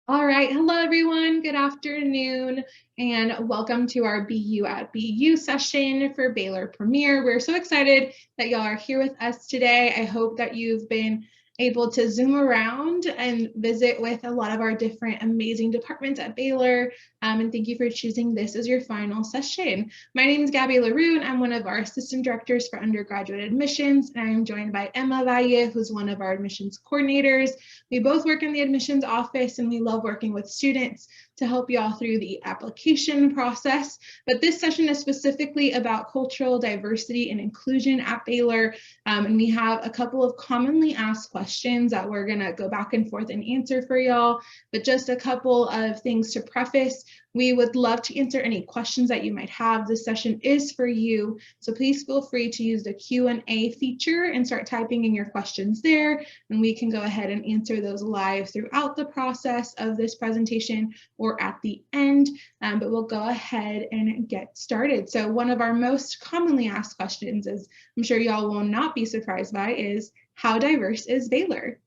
All right, hello everyone, good afternoon, and welcome to our BU at BU session for Baylor Premier. We're so excited that y'all are here with us today. I hope that you've been able to zoom around and visit with a lot of our different amazing departments at Baylor. And thank you for choosing this as your final session. My name is Gabby LaRue, and I'm one of our assistant directors for undergraduate admissions, and I am joined by Emma Valle, who's one of our admissions coordinators. We both work in the admissions office, and we love working with students to help you all through the application process. But this session is specifically about cultural diversity and inclusion at Baylor. And we have a couple of commonly asked questions that we're gonna go back and forth and answer for y'all. But just a couple of things to preface. We would love to answer any questions that you might have. This session is for you, so please feel free to use the Q&A feature and start typing in your questions there, and we can go ahead and answer those live throughout the process of this presentation or at the end, but we'll go ahead and get started. So one of our most commonly asked questions, as I'm sure y'all will not be surprised by, is how diverse is Baylor?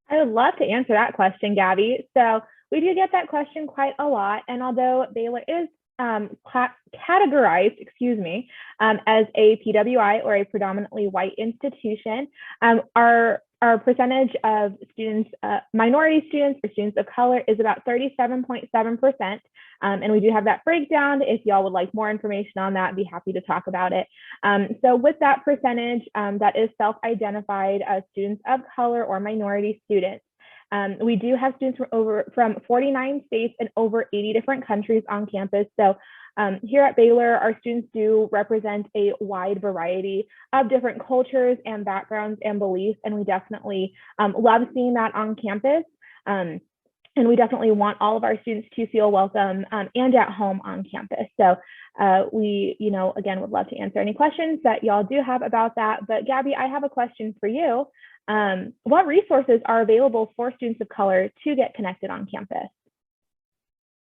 I would love to answer that question, Gabby. So we do get that question quite a lot. And although Baylor is categorized, as a PWI or a predominantly white institution, our percentage of students, minority students or students of color is about 37.7%. And we do have that breakdown. If y'all would like more information on that, I'd be happy to talk about it. So with that percentage, that is self-identified as students of color or minority students. We do have students from 49 states and over 80 different countries on campus. So here at Baylor, our students do represent a wide variety of different cultures and backgrounds and beliefs, and we definitely love seeing that on campus. And we definitely want all of our students to feel welcome and at home on campus. So we, again, would love to answer any questions that y'all do have about that. But Gabby, I have a question for you. What resources are available for students of color to get connected on campus?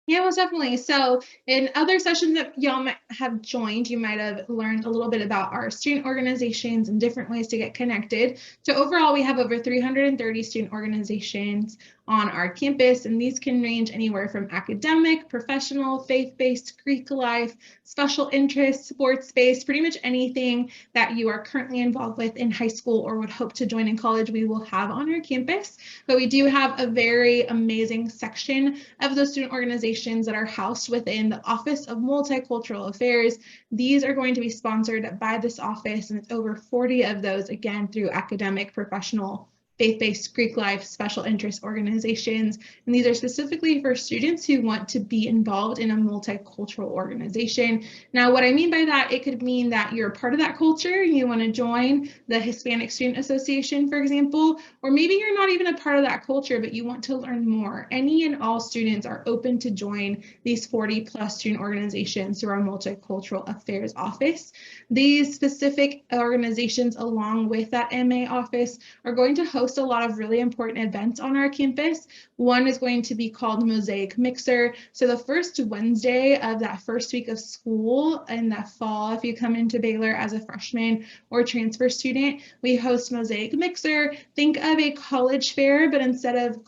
Yeah, most definitely. So in other sessions that y'all might have joined, you might have learned a little bit about our student organizations and different ways to get connected. So overall, we have over 330 student organizations on our campus, and these can range anywhere from academic, professional, faith-based, Greek life, special interest, sports-based, pretty much anything that you are currently involved with in high school or would hope to join in college, we will have on our campus. But we do have a very amazing section of those student organizations that are housed within the Office of Multicultural Affairs. These are going to be sponsored by this office, and it's over 40 of those, again, through academic, professional, faith-based, Greek life, special interest organizations. And these are specifically for students who want to be involved in a multicultural organization. Now, what I mean by that, it could mean that you're a part of that culture, you want to join the Hispanic Student Association, for example, or maybe you're not even a part of that culture, but you want to learn more. Any and all students are open to join these 40 plus student organizations through our Multicultural Affairs office. These specific organizations, along with that MA office, are going to host a lot of really important events on our campus. One is going to be called Mosaic Mixer. So the first Wednesday of that first week of school in the fall, if you come into Baylor as a freshman or transfer student, we host Mosaic Mixer. Think of a college fair, but instead of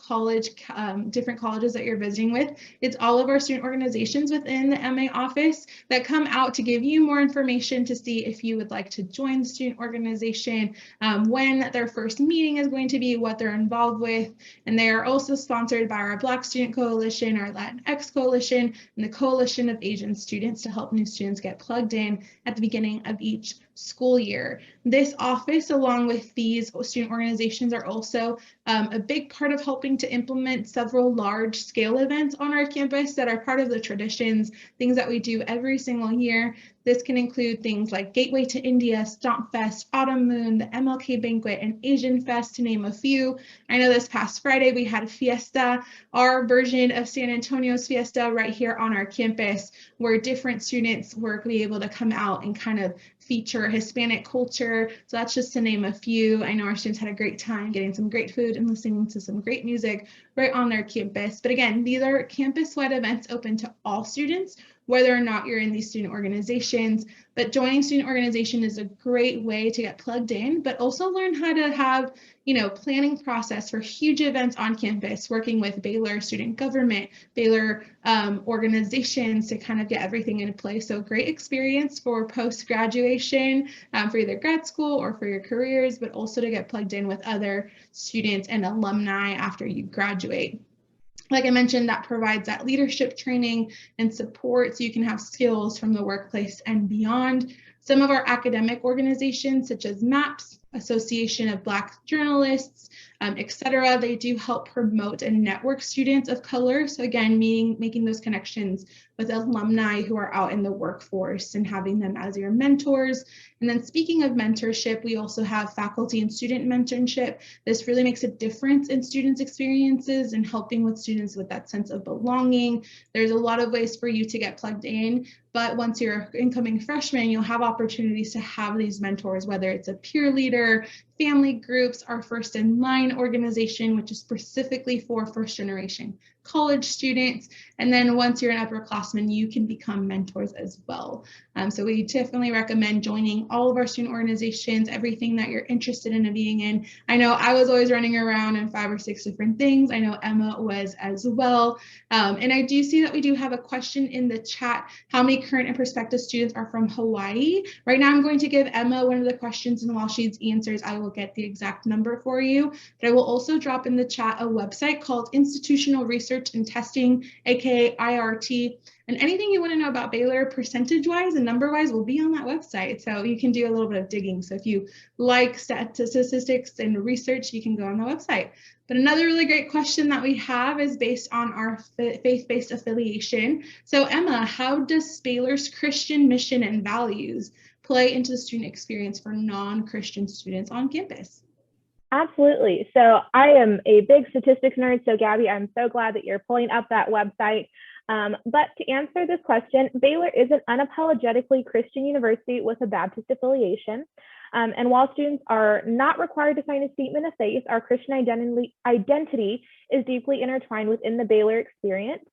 different colleges that you're visiting with, it's all of our student organizations within the MA office that come out to give you more information to see if you would like to join the student organization, when their first meeting is going to be, what they're involved with. And they are also sponsored by our Black Student Coalition, our Latinx Coalition, and the Coalition of Asian Students to help new students get plugged in at the beginning of each school year. This office, along with these student organizations, are also a big part of helping to implement several large-scale events on our campus that are part of the traditions, things that we do every single year. This can include things like Gateway to India, Stomp Fest, Autumn Moon, the MLK Banquet, and Asian Fest, to name a few. I know this past Friday we had a Fiesta, our version of San Antonio's Fiesta right here on our campus, where different students were able to come out and kind of feature Hispanic culture. So that's just to name a few. I know our students had a great time getting some great food and listening to some great music right on their campus. But again, these are campus-wide events open to all students, whether or not you're in these student organizations. But joining student organization is a great way to get plugged in, but also learn how to have, planning process for huge events on campus, working with Baylor student government, Baylor organizations to kind of get everything in place. So great experience for post-graduation, for either grad school or for your careers, but also to get plugged in with other students and alumni after you graduate. Like I mentioned, that provides that leadership training and support so you can have skills from the workplace and beyond. Some of our academic organizations, such as MAPS, Association of Black Journalists, etc., they do help promote and network students of color. So again, making those connections with alumni who are out in the workforce and having them as your mentors. And then speaking of mentorship, we also have faculty and student mentorship. This really makes a difference in students' experiences and helping with students with that sense of belonging. There's a lot of ways for you to get plugged in, but once you're an incoming freshman, you'll have opportunities to have these mentors, whether it's a peer leader, family groups, our First in Line organization, which is specifically for first generation college students. And then once you're an upperclassman, you can become mentors as well. So we definitely recommend joining all of our student organizations, everything that you're interested in being in. I know I was always running around in 5 or 6 different things. I know Emma was as well. And I do see that we do have a question in the chat. How many current and prospective students are from Hawaii? Right now, I'm going to give Emma one of the questions, and while she answers, I will get the exact number for you. But I will also drop in the chat a website called Institutional Research and Testing, aka IRT. And anything you want to know about Baylor percentage-wise and number-wise will be on that website. So you can do a little bit of digging. So if you like statistics and research, you can go on the website. But another really great question that we have is based on our faith-based affiliation. So Emma, how does Baylor's Christian mission and values play into the student experience for non-Christian students on campus? Absolutely. So I am a big statistics nerd. So Gabby, I'm so glad that you're pulling up that website. But to answer this question, Baylor is an unapologetically Christian university with a Baptist affiliation. And while students are not required to sign a statement of faith, our Christian identity is deeply intertwined within the Baylor experience.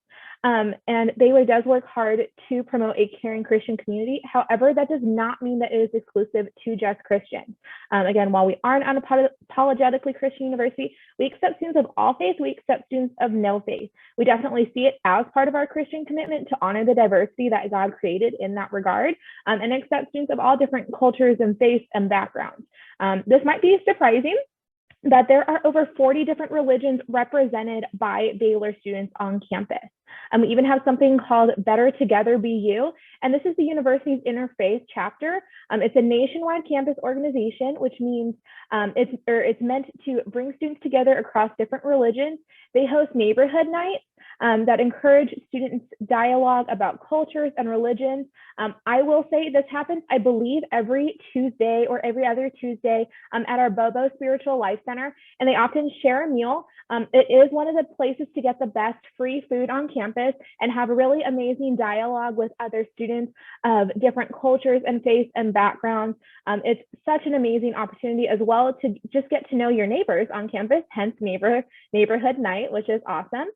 And Baylor does work hard to promote a caring Christian community. However, that does not mean that it is exclusive to just Christians. Again, while we are an unapologetically Christian university, we accept students of all faiths, we accept students of no faith. We definitely see it as part of our Christian commitment to honor the diversity that God created in that regard, and accept students of all different cultures and faiths and backgrounds. This might be surprising, that there are over 40 different religions represented by Baylor students on campus. We even have something called Better Together BU, and this is the university's interfaith chapter. It's a nationwide campus organization, which means it's meant to bring students together across different religions. They host neighborhood nights that encourage students dialogue about cultures and religions. I will say this happens, I believe, every Tuesday or every other Tuesday at our Bobo Spiritual Life Center, and they often share a meal. It is one of the places to get the best free food on campus and have a really amazing dialogue with other students of different cultures and faiths and backgrounds. It's such an amazing opportunity as well to just get to know your neighbors on campus, hence neighborhood night, which is awesome.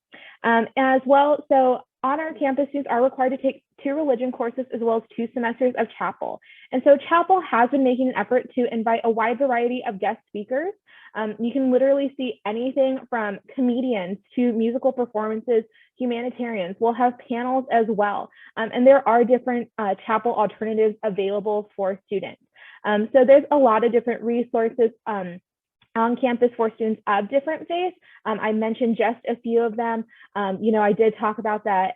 As well, so on our campus, students are required to take 2 religion courses as well as 2 semesters of chapel. And so chapel has been making an effort to invite a wide variety of guest speakers. You can literally see anything from comedians to musical performances, humanitarians. We'll have panels as well. And there are different chapel alternatives available for students. So there's a lot of different resources on campus for students of different faiths. I mentioned just a few of them. I did talk about that,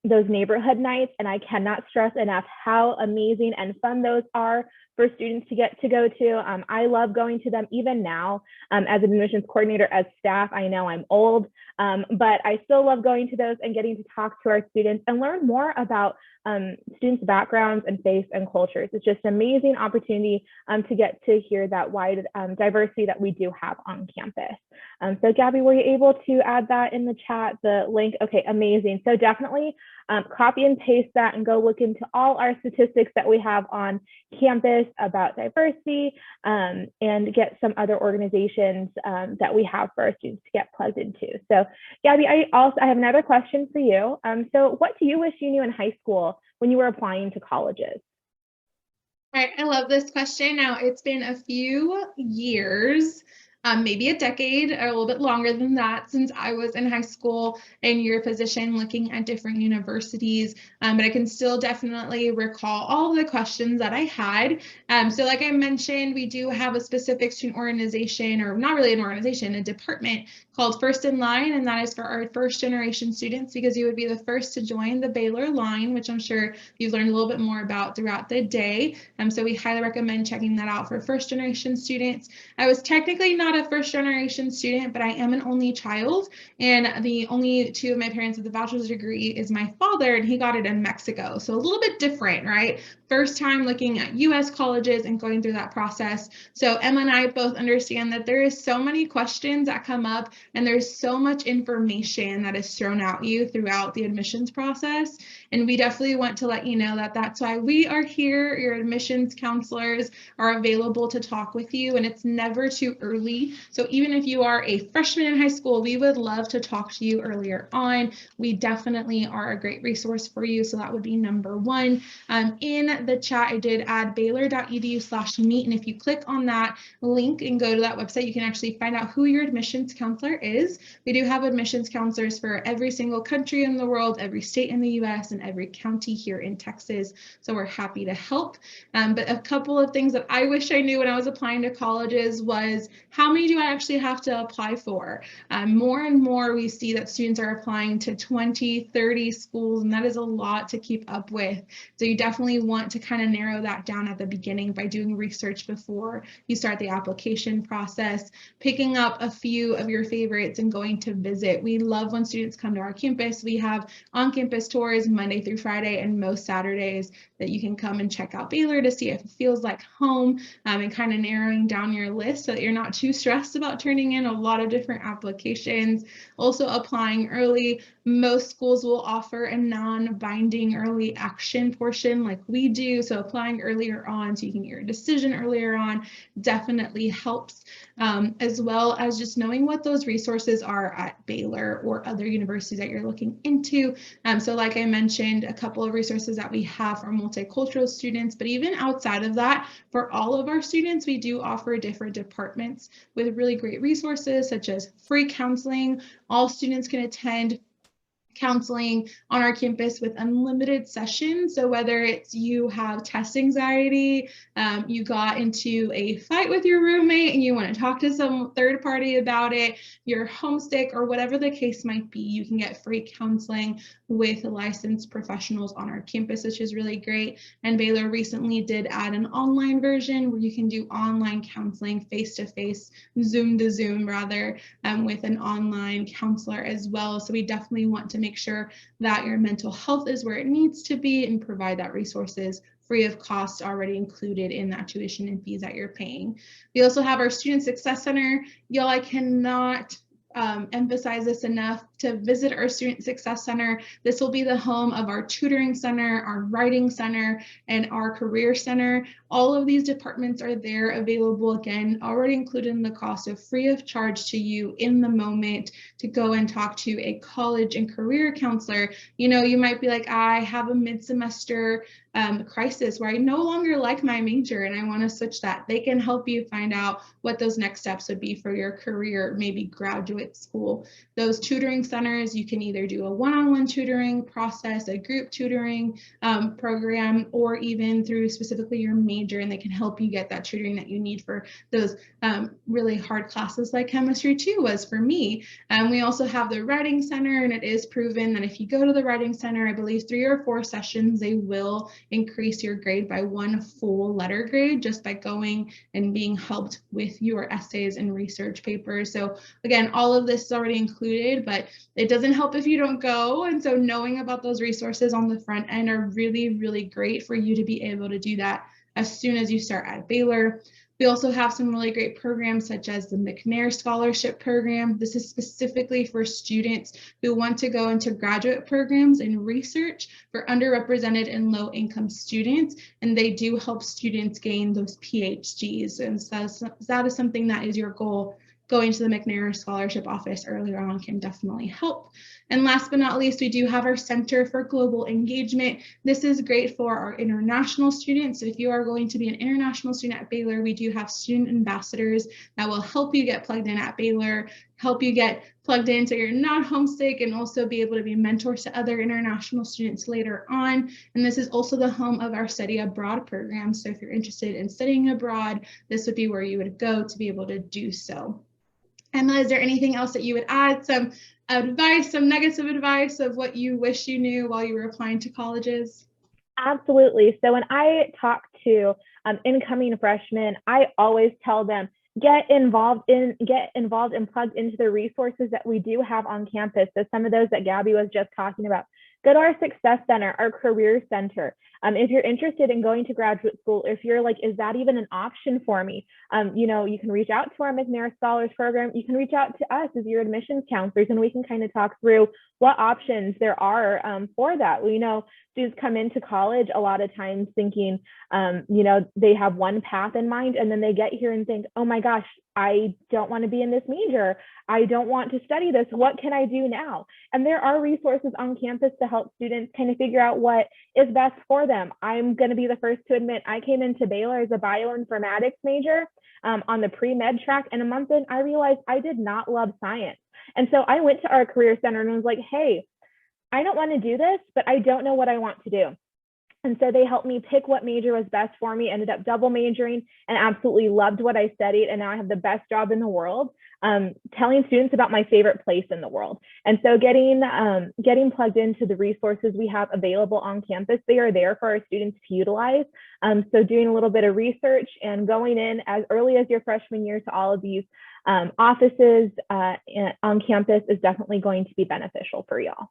those neighborhood nights, and I cannot stress enough how amazing and fun those are for students to get to go to. I love going to them even now as an admissions coordinator, as staff. I know I'm old, but I still love going to those and getting to talk to our students and learn more about students' backgrounds and faiths and cultures. It's just an amazing opportunity to get to hear that wide diversity that we do have on campus. So Gabby, were you able to add that in the chat, the link? Okay, amazing. So definitely copy and paste that and go look into all our statistics that we have on campus. about diversity, and get some other organizations that we have for our students to get plugged into. So Gabby, I have another question for you. So what do you wish you knew in high school when you were applying to colleges? All right, I love this question. Now, it's been a few years, maybe a decade or a little bit longer than that since I was in high school in your position looking at different universities, but I can still definitely recall all of the questions that I had. So like I mentioned, we do have a specific student organization, or not really an organization, a department called First in Line, and that is for our first generation students, because you would be the first to join the Baylor line, which I'm sure you've learned a little bit more about throughout the day. So we highly recommend checking that out for first generation students. I was technically not a first generation student, but I am an only child, and the only two of my parents with a bachelor's degree is my father, and he got it in Mexico. So a little bit different, right? First time looking at US colleges and going through that process. So Emma and I both understand that there is so many questions that come up, and there's so much information that is thrown at you throughout the admissions process. And we definitely want to let you know that that's why we are here. Your admissions counselors are available to talk with you, and it's never too early. So even if you are a freshman in high school, we would love to talk to you earlier on. We definitely are a great resource for you. So that would be number one. In the chat, I did add baylor.edu/meet. And if you click on that link and go to that website, you can actually find out who your admissions counselor is. We do have admissions counselors for every single country in the world, every state in the US, and every county here in Texas. So we're happy to help. But a couple of things that I wish I knew when I was applying to colleges was, how many do I actually have to apply for? More and more we see that students are applying to 20, 30 schools, and that is a lot to keep up with. So you definitely want to kind of narrow that down at the beginning by doing research before you start the application process, picking up a few of your favorites and going to visit. We love when students come to our campus. We have on-campus tours Monday through Friday and most Saturdays that you can come and check out Baylor to see if it feels like home, and kind of narrowing down your list so that you're not too stressed about turning in a lot of different applications. Also applying early. Most schools will offer a non-binding early action portion like we do. So applying earlier on so you can get your decision earlier on definitely helps, as well as just knowing what those resources are at Baylor or other universities that you're looking into. So like I mentioned, a couple of resources that we have for multicultural students, but even outside of that, for all of our students, we do offer different departments with really great resources such as free counseling. All students can attend counseling on our campus with unlimited sessions. So whether it's you have test anxiety, you got into a fight with your roommate and you want to talk to some third party about it, you're homesick, or whatever the case might be, you can get free counseling with licensed professionals on our campus, which is really great. And Baylor recently did add an online version where you can do online counseling face-to-face, Zoom to Zoom rather, with an online counselor as well. So we definitely want to make sure that your mental health is where it needs to be and provide that resources free of cost already included in that tuition and fees that you're paying. We also have our Student Success Center. Y'all, I cannot emphasize this enough, to visit our Student Success Center. This will be the home of our tutoring center, our writing center, and our career center. All of these departments are there available, again, already included in the cost, of free of charge to you in the moment to go and talk to a college and career counselor. You know, you might be like, I have a mid-semester crisis where I no longer like my major and I want to switch that. They can help you find out what those next steps would be for your career, maybe graduate school. Those tutoring centers, you can either do a one-on-one tutoring process, a group tutoring program, or even through specifically your major, and they can help you get that tutoring that you need for those really hard classes like chemistry 2 was for me. We also have the writing center, and it is proven that if you go to the writing center, I believe 3 or 4 sessions, they will increase your grade by 1 full letter grade just by going and being helped with your essays and research papers. So again, all of this is already included, but it doesn't help if you don't go. And so knowing about those resources on the front end are really, really great for you to be able to do that as soon as you start at Baylor. We also have some really great programs such as the McNair Scholarship Program. This is specifically for students who want to go into graduate programs in research for underrepresented and low-income students, and they do help students gain those PhDs. And so that is something that is your goal. Going to the McNair Scholarship Office earlier on can definitely help. And last but not least, we do have our Center for Global Engagement. This is great for our international students. So if you are going to be an international student at Baylor, we do have student ambassadors that will help you get plugged in at Baylor, help you get plugged in so you're not homesick, and also be able to be mentors to other international students later on. And this is also the home of our study abroad program. So if you're interested in studying abroad, this would be where you would go to be able to do so. Emma, is there anything else that you would add? Some advice, some nuggets of advice of what you wish you knew while you were applying to colleges? Absolutely. So when I talk to incoming freshmen, I always tell them, get involved and plugged into the resources that we do have on campus. So some of those that Gabby was just talking about. Go to our Success Center, our Career Center. If you're interested in going to graduate school, if you're like, is that even an option for me? You can reach out to our McNair Scholars Program. You can reach out to us as your admissions counselors, and we can kind of talk through what options there are for that. We know students come into college a lot of times thinking, they have one path in mind, and then they get here and think, oh my gosh, I don't want to be in this major. I don't want to study this. What can I do now? And there are resources on campus to help students kind of figure out what is best for them. I'm going to be the first to admit I came into Baylor as a bioinformatics major on the pre-med track, and a month in, I realized I did not love science. And so I went to our Career Center and was like, hey, I don't want to do this, but I don't know what I want to do. And so they helped me pick what major was best for me, ended up double majoring, and absolutely loved what I studied. And now I have the best job in the world, telling students about my favorite place in the world. And so getting plugged into the resources we have available on campus, they are there for our students to utilize. So doing a little bit of research and going in as early as your freshman year to all of these offices on campus is definitely going to be beneficial for y'all.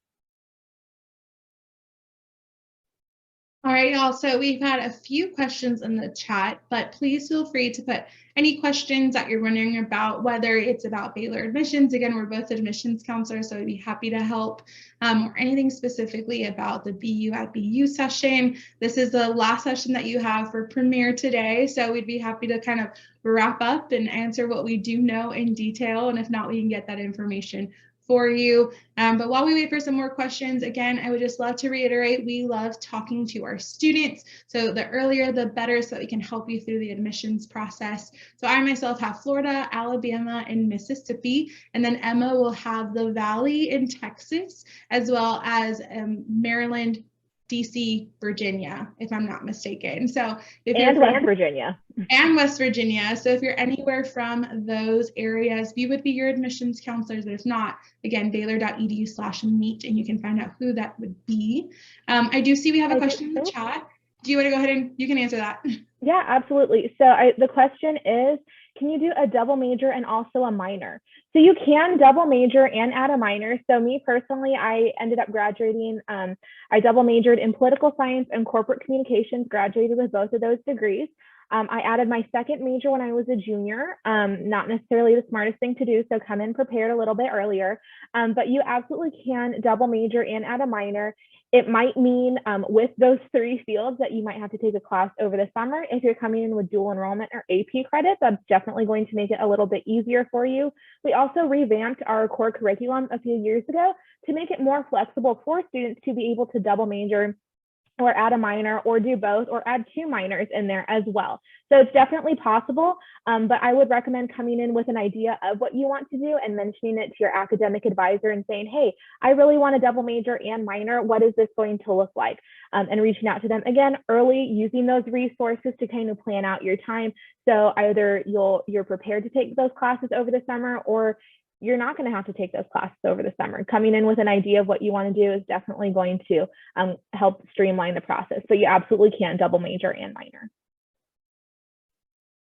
All right, y'all. So we've had a few questions in the chat, but please feel free to put any questions that you're wondering about, whether it's about Baylor admissions. Again, we're both admissions counselors, so we'd be happy to help, or anything specifically about the BU at BU session. This is the last session that you have for Premier today, so we'd be happy to kind of wrap up and answer what we do know in detail, and if not, we can get that information for you. But while we wait for some more questions, again, I would just love to reiterate, we love talking to our students. So the earlier, the better, so that we can help you through the admissions process. So I myself have Florida, Alabama, and Mississippi, and then Emma will have the Valley in Texas, as well as Maryland, DC, Virginia, if I'm not mistaken. So if you're from West Virginia. And West Virginia. So if you're anywhere from those areas, we would be your admissions counselors. But if not, again, baylor.edu/meet, and you can find out who that would be. I do see we have a question in the chat. Do you want to go ahead and you can answer that? Yeah, absolutely. So the question is, can you do a double major and also a minor? So you can double major and add a minor. So me personally, I ended up graduating. I double majored in political science and corporate communications, graduated with both of those degrees. I added my second major when I was a junior, not necessarily the smartest thing to do, so come in prepared a little bit earlier, but you absolutely can double major and add a minor. It might mean with those three fields that you might have to take a class over the summer. If you're coming in with dual enrollment or AP credits, that's definitely going to make it a little bit easier for you. We also revamped our core curriculum a few years ago to make it more flexible for students to be able to double major or add a minor or do both or add two minors in there as well. So it's definitely possible, but I would recommend coming in with an idea of what you want to do and mentioning it to your academic advisor and saying, hey, I really want a double major and minor. What is this going to look like? And reaching out to them again early, using those resources to kind of plan out your time. So either you're prepared to take those classes over the summer, or you're not going to have to take those classes over the summer. Coming in with an idea of what you want to do is definitely going to help streamline the process. So you absolutely can double major and minor.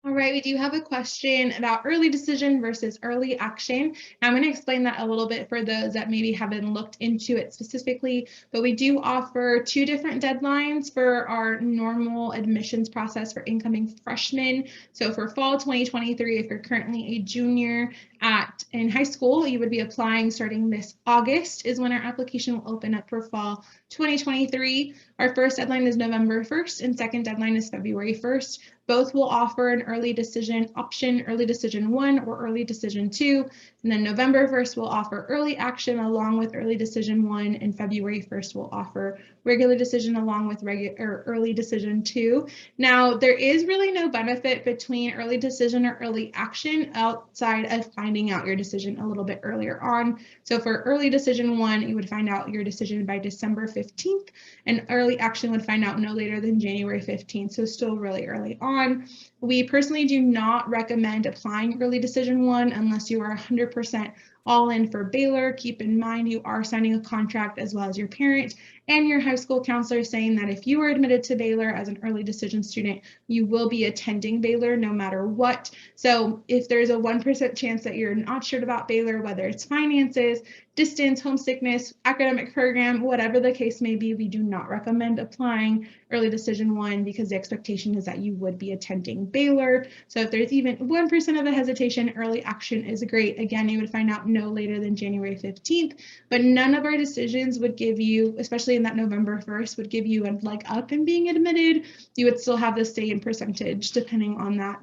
All right, we do have a question about early decision versus early action. I'm going to explain that a little bit for those that maybe haven't looked into it specifically, but we do offer 2 different deadlines for our normal admissions process for incoming freshmen. So for fall 2023, if you're currently a junior in high school, you would be applying starting this August is when our application will open up for fall 2023. Our first deadline is November 1st and second deadline is February 1st. Both will offer an early decision option, early decision 1 or early decision 2. And then November 1st will offer early action along with early decision 1, and February 1st will offer regular decision along with early decision 2. Now, there is really no benefit between early decision or early action outside of finding out your decision a little bit earlier on. So for early decision 1, you would find out your decision by December 15th, and early action would find out no later than January 15th, so still really early on. We personally do not recommend applying early decision 1 unless you are 100% all in for Baylor. Keep in mind you are signing a contract as well as your parent and your high school counselor saying that if you are admitted to Baylor as an early decision student, you will be attending Baylor no matter what. So if there's a 1% chance that you're not sure about Baylor, whether it's finances, distance, homesickness, academic program, whatever the case may be, we do not recommend applying early decision 1 because the expectation is that you would be attending Baylor. So if there's even 1% of a hesitation, early action is great. Again, you would find out no later than January 15th, but none of our decisions would give you, especially in that November 1st, would give you a leg up in being admitted. You would still have the same percentage depending on that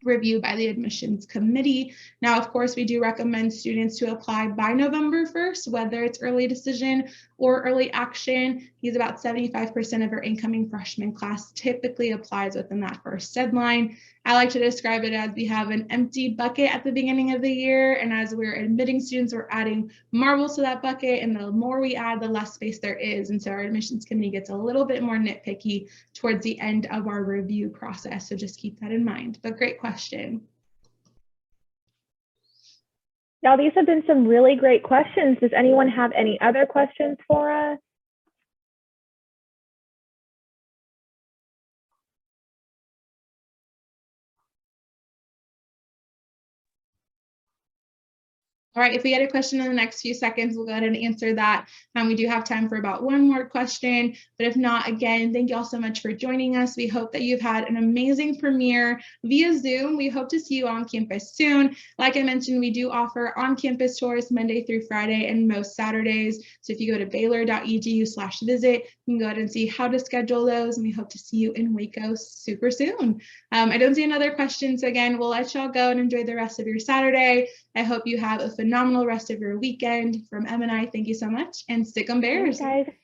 review by the admissions committee. Now, of course, we do recommend students to apply by November 1st, whether it's early decision or early action. Because about 75% of our incoming freshman class typically applies within that first deadline. I like to describe it as we have an empty bucket at the beginning of the year, and as we're admitting students, we're adding marbles to that bucket, and the more we add, the less space there is. And so our admissions committee gets a little bit more nitpicky towards the end of our review process. So just keep that in mind. But great question. Y'all, these have been some really great questions. Does anyone have any other questions for us? All right, if we get a question in the next few seconds, we'll go ahead and answer that. We do have time for about one more question, but if not, again, thank you all so much for joining us. We hope that you've had an amazing premiere via Zoom. We hope to see you on campus soon. Like I mentioned, we do offer on-campus tours Monday through Friday and most Saturdays. So if you go to baylor.edu/visit, you can go ahead and see how to schedule those, and we hope to see you in Waco super soon. I don't see another question, so again, we'll let y'all go and enjoy the rest of your Saturday. I hope you have a phenomenal rest of your weekend. From Em and I, thank you so much, and stick 'em Bears. Thanks, guys.